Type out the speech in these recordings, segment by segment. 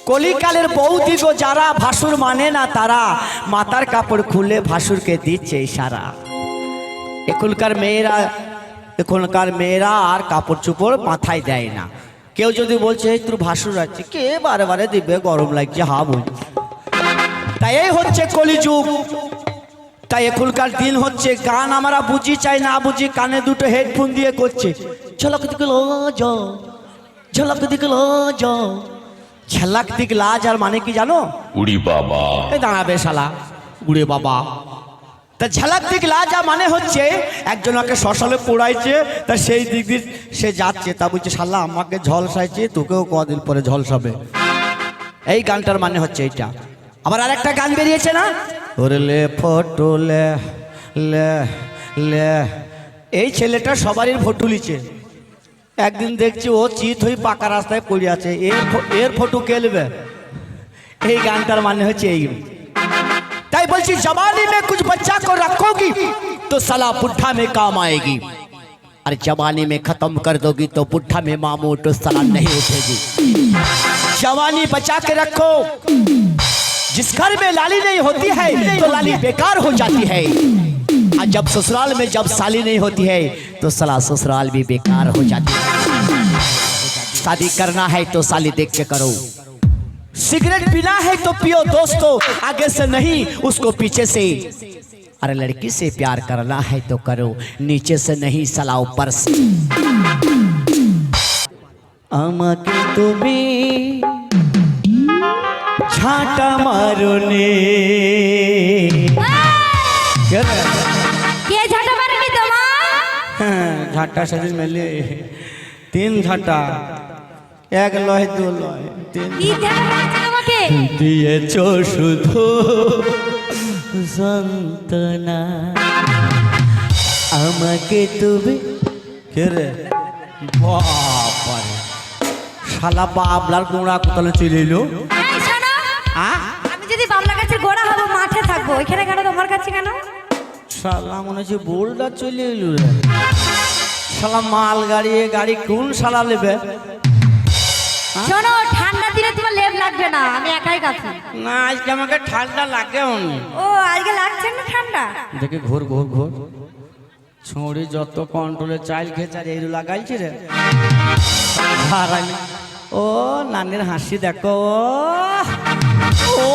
কলিকালের বৌদিগো যারা ভাসুর মানে না তারা মাথার কাপড় খুলে ভাসুরকে দিচ্ছে ইশারা। এখনকার মেয়েরা আর কাপড় চোপড় মাথায় দেয় না। কেউ যদি বলছে তোর ভাসুর আছে, কে বারে বারে দিবে, গরম লাগছে, হা বল। তাই এই হচ্ছে কলিযুগ। তাই এখনকার দিন হচ্ছে গান আমরা বুঝি চাই না বুঝি কানে দুটো হেডফোন দিয়ে করছে ঝলক দিকলো যাও, ঝলক দিকলো যাও। ঝলক দিকলা যার মানে কি জানো? উড়ি বাবা। এই দাঁড়াবে শালা, উড়ে বাবা। তা ঝলক দিকলা যা মানে হচ্ছে একজনকে শ্মশানে পোড়াইছে, তা সেই দিক দিয়ে সে যাচ্ছে, তা বলছে শালা আমাকে ঝলসাইছে, তোকেও কদিন পরে ঝলসাবে। এই গানটার মানে হচ্ছে এইটা। আবার আরেকটা গান বেরিয়েছে না, ওরে লে ফটো লে লে লে। এই ছেলেটা সবারই ফটো লিছে। একদিন দেখছি ও চিত হয়ে পাকা রাস্তায় পড়ে আছে, এর ফটো কে নেবে? এই গানটার মানে হচ্ছে এই। তাই বলছি জवानी में कुछ बच्चा को रखोगी तो साला बुढ़ा में काम आएगी, और जवानी में खत्म कर दोगी तो बुढ़ा में मामू तो साला नहीं उठेगी। जवानी बचा के रखो, जिस घर में लाली नहीं होती है तो लाली बेकार हो जाती है, और जब ससुराल में जब साली नहीं होती है तो साला ससुराल भी बेकार हो जाती है। शादी करना है तो साली देख के करो, सिगरेट पीना है तो पियो दोस्तों, आगे से नहीं उसको पीछे से। अरे लड़की से प्यार करना है तो करो, नीचे से नहीं साला ऊपर से। আমাকে তুমি ঝাঁটা মারোনে। কে ঝাঁটা মারেনি তোমার? হ্যাঁ, ঝাঁটা সেদিন মেলে 3 ঝাঁটা, 1 লয় 2 লয় 3 ঝাঁটা মারছে তোমাকে। দিয়েছো শুধু যন্ত্রণা, আমাকে তুমি। কে রে বাবারে, শালা বাবলার গোড়া কোথায় চলে এলো? এই শোনো, আমি যদি বাবলা গাছের গোড়া হব মাঠে থাকবো, এখানে কেন তোমার কাছে কেন? শালা মনে হচ্ছে বোল্ডার চলে এলো রে। শালা মাল গাড়ি কোন শালা নেবে? শোনো, ঠান্ডা দিনে তোমার লেপ লাগবে না, আমি একাই কাছি। না আজকে আমাকে ঠান্ডা লাগে। ও আজকে লাগছে না ঠান্ডা? দেখে ঘোর ছড়ি যত কন্ট্রোলে চাইল খেয়েছে আর এইরু লাগাইছে রে। ও নানির হাসি দেখো, ও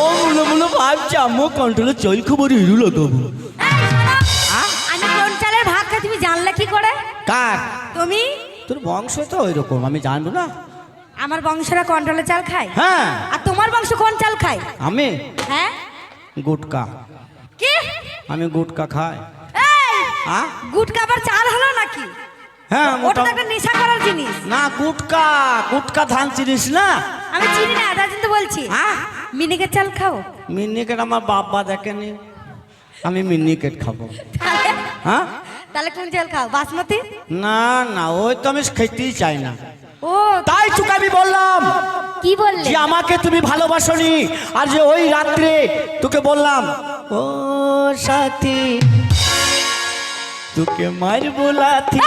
মুলো ভাবছি আম্মু কন্ট্রোলে চইল খবর হিরু লাগাবো। আমি কোন চালের ভাত খাই তুমি জানলে কি করে? কার? তুমি। তোর বংশ তো ওইরকম, আমি জানবো না? আমার বংশরা কন্ট্রোলে চাল খায়। হ্যাঁ। আর তোমার বংশ কোন চাল খায়? আমি হ্যাঁ গুটকা। কি? আমি গুটকা খাই। এই হ্যাঁ, গুটকা আবার চাল হলো নাকি? হ্যাঁ ওটা তো একটা নেশা করার জিনিস। না, গুটকা ধান চিনিস না? আমি চিনি না, তার জন্য বলছি। হ্যাঁ, মিনিকেট চাল খাও? মিনিকেট আমার বাবা দেখেনি, আমি মিনিকেট খাবো। তাহলে হ্যাঁ, তাহলে কোন চাল খাও? বাসমতি? না ওই তো আমি খেতেই চাই না। ও তাই তোকে আমি বললাম কি বললে? যে আমাকে তুমি ভালোবাসোনি, আর যে ওই রাত্রে তোকে বললাম ও সাথী তোকে মারবো লাথি।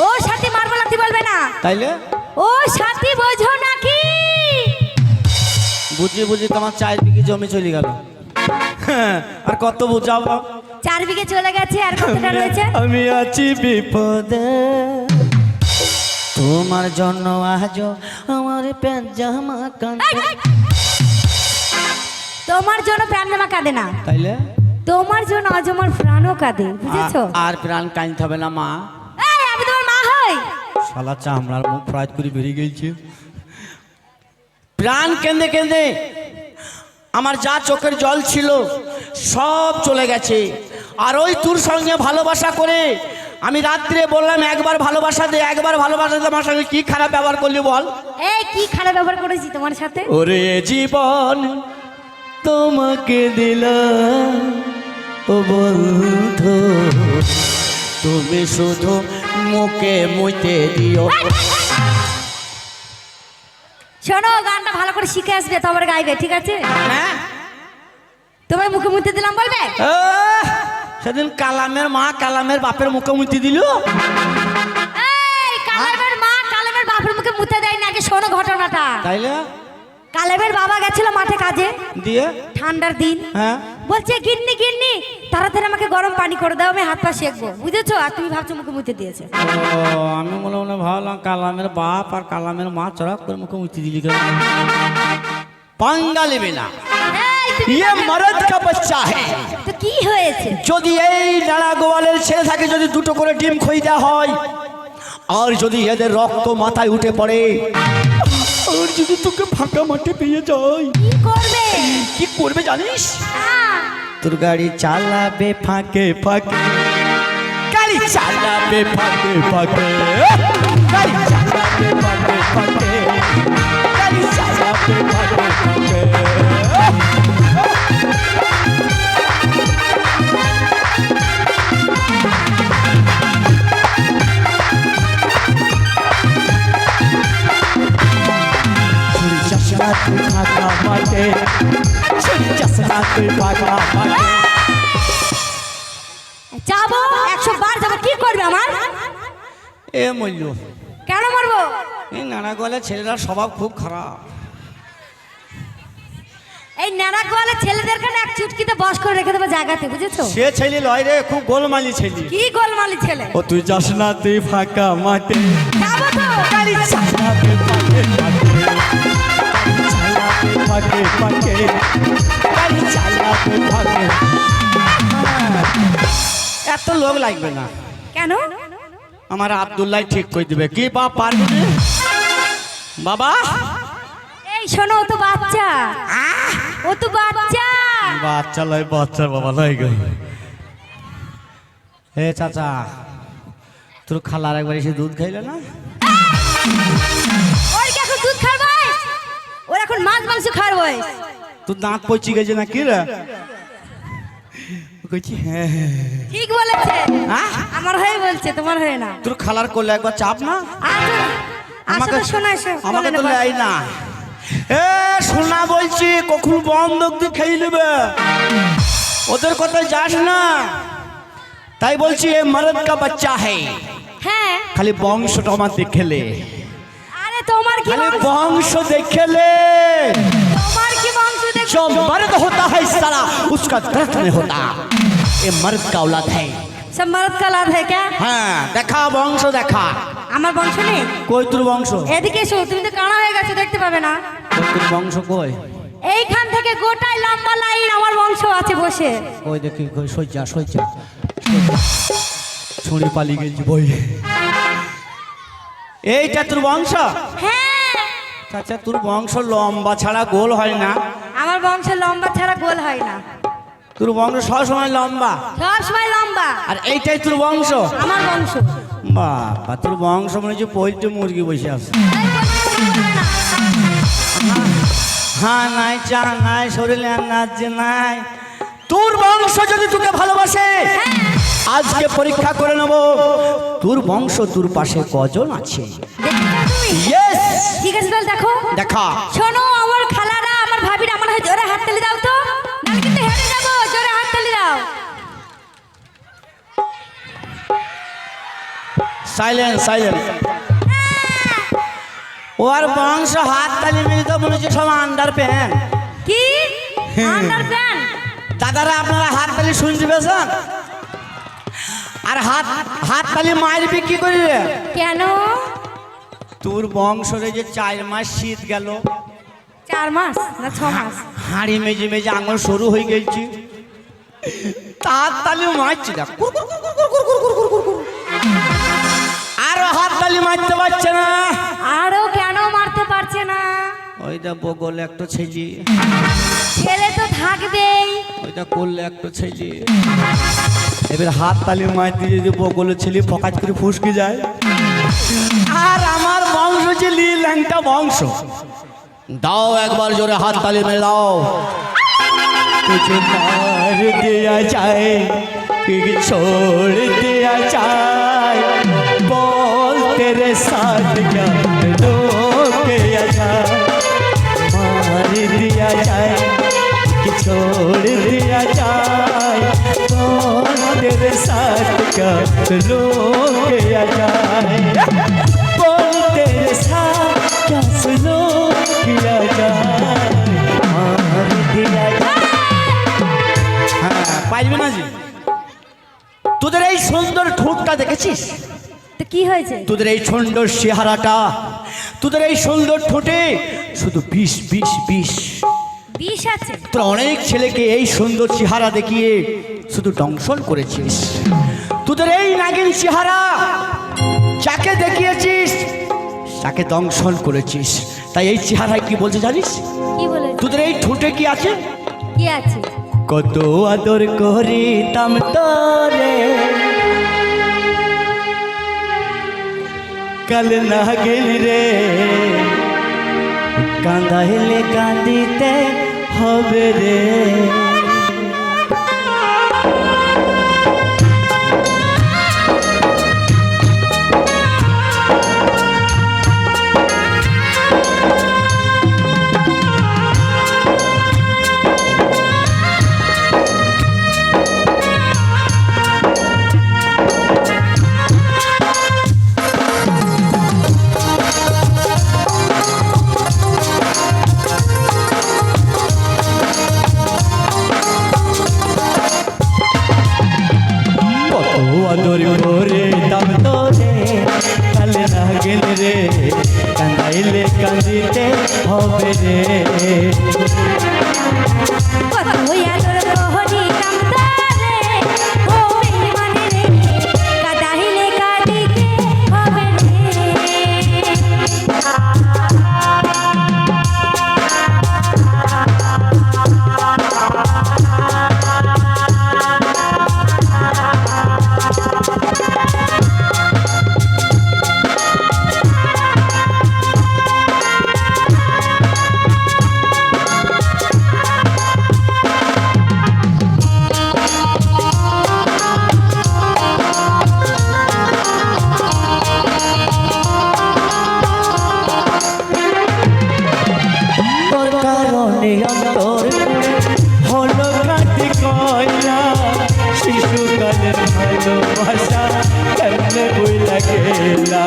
ও সাথী মারবো লাথি বলবে না। তাইলে ও সাথী বোঝো নাকি? বুঝি তোমার 4 বিঘে জমি চলে গেল। আর কত বুঝাবো? 4 বিঘে চলে গেছে, আর কতটা রয়েছে? আমি আছি বিপদে, তোমার জন্য আজ আমার প্যান্ট জামা কাঁদে। তোমার জন্য প্রাণ জামা কাঁদে না, তাইলে তোমার জন্য আজ আমার প্রাণও কাঁদে, বুঝেছো? আর প্রাণ কাঁদতে হবে না মা। এই আমি তোমার মা হই? শালা চামড়ার মুখ ফ্রাইড করে বেরিয়ে গেছে। প্রাণ কেঁদে আমার যা চোখের জল ছিল সব চলে গেছে। আর ওই তোর সঙ্গে ভালোবাসা করে আমি রাত্রে বললাম একবার ভালোবাসা দে, আমার সঙ্গে কি খারাপ ব্যবহার করলি বল? এই কি খারাপ ব্যবহার করেছি তোমার সাথে? ওরে জীবন তোমাকে দিলাম ও বন্ধু, তুমি শুধু মুখে মুইতে দিও। শোনো, গানটা ভালো করে শিখে আসবে, তারপরে গাইবে, ঠিক আছে? হ্যাঁ, তোমার মুখে মুখে দিলাম বলবে? সেদিন কালামের মা কালামের বাপের মুখে মুইতে দিল। এই কালামের মা কালামের বাপের বাপের মুখে মুতে দেয় না। আগে শোনো ঘটনাটা। তাইলে কালেমের বাবা গেছিল মাঠে কাজে, দিয়ে ঠান্ডার দিন। হ্যাঁ বলছে গিন্নি গিন্নি তাড়াতাড়ি আমাকে গরম পানি করে দাও, আমি হাত পা সেঁকবো, বুঝেছো? আর তুমি ভাবছো মুখে মুতে দিয়েছে। ও, আমি মনে মনে ভাবলাম কালামের বাপ আর কালামের মা চড়াক করে মুখে মুতি দিলি কেন? পাঙ্গা নেবে না, এই, তুমি ইয়ে মরদ কা বাচ্চা হে। তো কি হয়েছে? যদি এই নানা গোয়ালের ছেলে থাকে, যদি দুটো করে ডিম খই দেওয়া হয়, আর যদি এদের রক্ত মাথায় উঠে পড়ে, আর যদি তোকে ফাঁকা মাঠে পেয়ে যায়, কি করবে? কি করবে জানিস? হ্যাঁ, তোর গাড়ি চালাবে ফাঁকে ফাঁকে, গাড়ি চালাবে ফাঁকে ফাঁকে, গাড়ি চালাবে ফাঁকে ফাঁকে, গাড়ি চালাবে ফাঁকে ফাঁকে। ছুরি চশমা তুই ফাঁকা মাঠে, ছুরি চশমা তুই ফাঁকা মাঠে। যাবো 100 বার যাবো, কি করবে আমার? এ মূল্য, কেন মারবো? এই নানা গোয়ালের ছেলেরা স্বভাব খুব খারাপ। এই নানা গোয়ালের ছেলেদের কানে এক চুটকিতে বস করে রেখে দেবো জায়গাতে, বুঝেছো? সে ছেলে লয় রে, খুব গোলমালি ছেলে। কি গোলমালি ছেলে? ও তুই যাস না তুই ফাঁকা মাঠে, যাবো তো। গাড়ি চালাবে ফাঁকে ফাঁকে, গাড়ি চালাবে ফাঁকে ফাঁকে, গাড়ি চালাবে ফাঁকে। এত লোক লাগবে না, কেন? আমার আব্দুল্লাহ ঠিক করে দিবে। কি বাপ পারবি না? বাবা এই শোনো, ও তো বাচ্চা, ও তো বাচ্চা। বাচ্চা লয়, বাচ্চা বাবা লয় গো। হে চাচা, তোর খালার একবার এসে দুধ খাইলে না? ওর কি এখন দুধ খাওয়ার বয়স? ওর এখন মাছ মাংস খাওয়ার বয়স। তোর দাঁত পচি গেছে না কি রে? কইছি হ্যাঁ হ্যাঁ। ঠিক বলেছে, হ্যাঁ? আমার হয়ে বলছে, তোমার হয়ে না। তোর খালার কোলে একবার চাপ না। আমাকে শোনা, আমাকে তো লাই না। এ শোনা বলছি, কখন বন্ধক দিয়ে খেয়ে নেবে, ওদের কথা যাস না। তাই বলছি এ মরদ কা বাচ্চা হে, হ্যাঁ। খালি বংশটা আমার দেখেলে, আরে তোমার কি খালি বংশ? বংশ দেখেলে। তোমার কি বংশ দেখো? जो मर्द होता है साला उसका दर्द नहीं होता, ये मर्द का औलाद है। सब मर्द का लाद है क्या? হ্যাঁ দেখা বংশ দেখা। আমার বংশ নেই? কই তোর বংশ? এদিকে এসো, তুমি তো কানা হয়ে গেছো, দেখতে পাবে না। তোর বংশ কই? এইখান থেকে গোটায় লম্বা লাইন আমার বংশ আছে বসে। ওই দেখি কই, সইজা সইজা ছুরি পালি গেছি বই। এইটা তোর বংশ? হ্যাঁ, চাচা তোর বংশ লম্বা ছাড়া গোল হয় না। আমার বংশ লম্বা ছাড়া গোল হয় না, তোর বংশ সবসময় লম্বা, সব সময় লম্বা। আর এইটাই তোর বংশ? আমার বংশ। বাবা তোর বংশ মনে হচ্ছে পোল্ট্রি মুরগি বসে আছে। হ্যাঁ নাই চা নাই, শরীরে নাচ নাই। তোর বংশ যদি তোকে ভালোবাসে, আজকে পরীক্ষা করে নেব তোর বংশ তোর পাশে কজন আছে। দেখবে তুমি? ইয়েস, ঠিক আছে, তাহলে দেখো। দেখা। শোনো, আমার খালারা, আমার ভাবিরা আমার হয়ে জোরে হাত তালি দাও তো, নাহলে কিন্তু হেরে যাবো। জোরে হাত তালি দাও। Silence silence. ওর বংশ হাত তালি মিলিত মনে হচ্ছে সব আন্ডার প্যান্ট। কি আন্ডারপ্যান্ট? দাদারা আপনারা হাত তালি শুনতে পেয়েছেন? আর হাত হাত তালি মায়ের বিক্রি করবে কেন? তোর বংশরে যে 4 মাস শীত গেল, 4 মাস না 6 মাস? হাঁড়ি মেজে মেজে আঙুল সরু হয়ে গেছি, তার তালি মারছি না, আর হাত তালি মারতে পারছে না। আরো কেন মারতে পারছে না? ওইটা বগলে একটা ছেলে, ছেলে তো থাকবেই। ওইটা করলে একটা ছেলে। এবার হাত তালি মারতে যদি বগলে ছেলে ফকাজ করে ফুসকে যায়, আর আমার বংশ যে ল্যাংটা বংশ। দাও একবার জোরে হাত তালি মেরে দাও। तुझे मार दिया जाए फिर छोड़ दिया जाए, बोल तेरे साथ क्या लो किया जाए, मार दिया जाए कि छोड़ दिया जाए, बोल तेरे साथ क्या लो किया जाए, बोल तेरे साथ বাজবে না জি। তোদের এই সুন্দর ঠোঁটটা দেখেছিস? তো কি হয়েছে? তোদের এই সুন্দর চেহারাটা, তোদের এই সুন্দর ঠোঁটে শুধু বিষ বিষ বিষ। বিষ আছে? তোরা অনেক ছেলেকে এই সুন্দর চেহারা দেখিয়ে শুধু দংশন করেছিস। তোদের এই নাগিন চেহারা যাকে দেখিয়েছিস তাকে দংশন করেছিস। তাই এই চেহারায় কি বলছে জানিস? কি বলে? তোদের এই ঠোঁটে কি আছে? কি আছে? কত আদর করিতাম তোরে, কাল নাগিন রে, কাঁদাইলে কাঁদিতে হবে রে। আদর করে দাম তোরে, কাল নাগিন রে, কাঁদাইলে কাঁদিতে হবে রে। কত আদর করিতাম তোরে, ও বেঈমান রে, কাঁদাইলে কাঁদিতে হবে রে। তোর কারণে অন্তর হলো কাটি কয়লা, শিশুকালের ভালোবাসা কেমনে বইলা গেলা।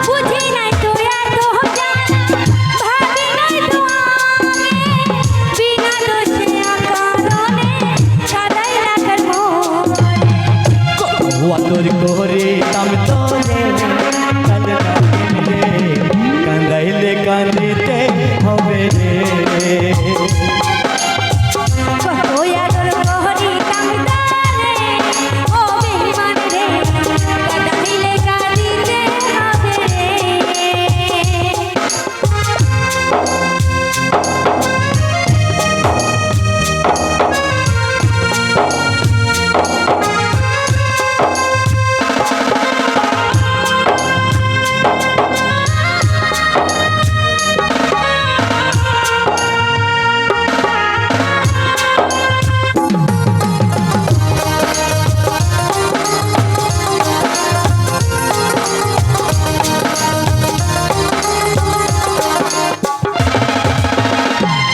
বুঝি নাই তো এত জানা, ভাবি নাই তো আমি, বিনা দোষে অকারণে কাঁদাই রাখার মনে। আদর করে দাম তোরে, কাল নাগিন রে, কাঁদাইলে কাঁদিতে হবে রে। কত আদর করিতাম তোরে, ও বেঈমান রে, কাঁদাইলে কাঁদিতে হবে রে।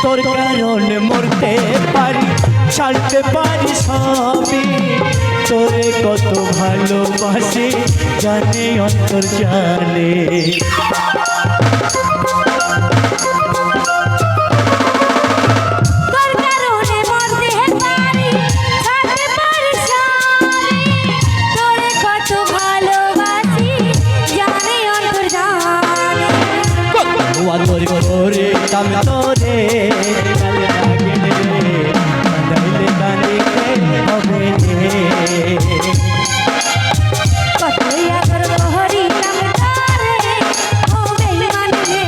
তোর কারণে মরতে পারি, ছাড়তে পারি সবই, তোরে কত ভালোবাসি জানে অন্তর জানে। তোর কারণে মরতে পারি, ছাড়তে পারি সবই, তোরে কত ভালোবাসি জানে অন্তর জানে। আদর করে দাম তোরে, কাল নাগিন রে, কাঁদাইলে কাঁদিতে হবে রে। কত আদর করিতাম তোরে, ও বেঈমান রে,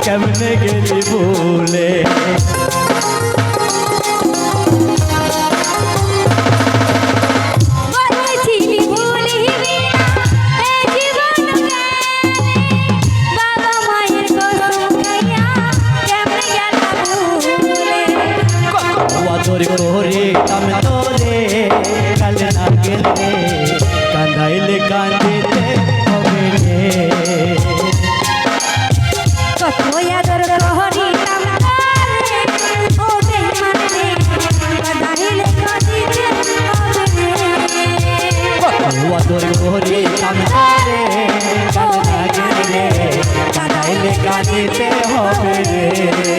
কেমনে গেলি ভুলে বলেছিলি ভুলিবি না এই জীবন গেলে বাবা মায়ের কসম খাইয়া কেমনে গেলা ভুলে আদর করে আমি তোরে কাল না গেলে কাঁদাইলে কাঁদিতে হবে রে কত আদর করিতাম তারে ও বেঈমান রে কাঁদাইলে কাঁদিতে হবে রে আদর করে আমি তোরে কাল না গেলে কাঁদাইলে কাঁদিতে হবে রে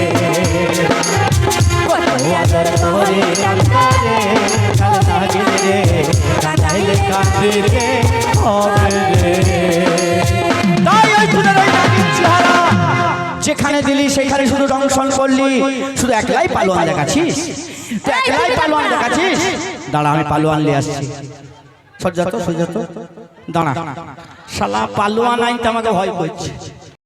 আদর করে আমি তোরে কাল না গেলে কাঁদাইলে কাঁদিতে হবে রে তাই ওই তোদের ওই নাগিন চেহারা যেখানে দিলি সেখানে শুধু দংশন করলি শুধু একলাই পালোয়ান দেখাচ্ছিস তুই একলাই পালোয়ান দেখাচ্ছিস দাঁড়া আমি পালোয়ান নিয়ে আসছি সজ্জাত দাঁড়া শালা পালোয়ান আইনতে আমাকে ভয় করছে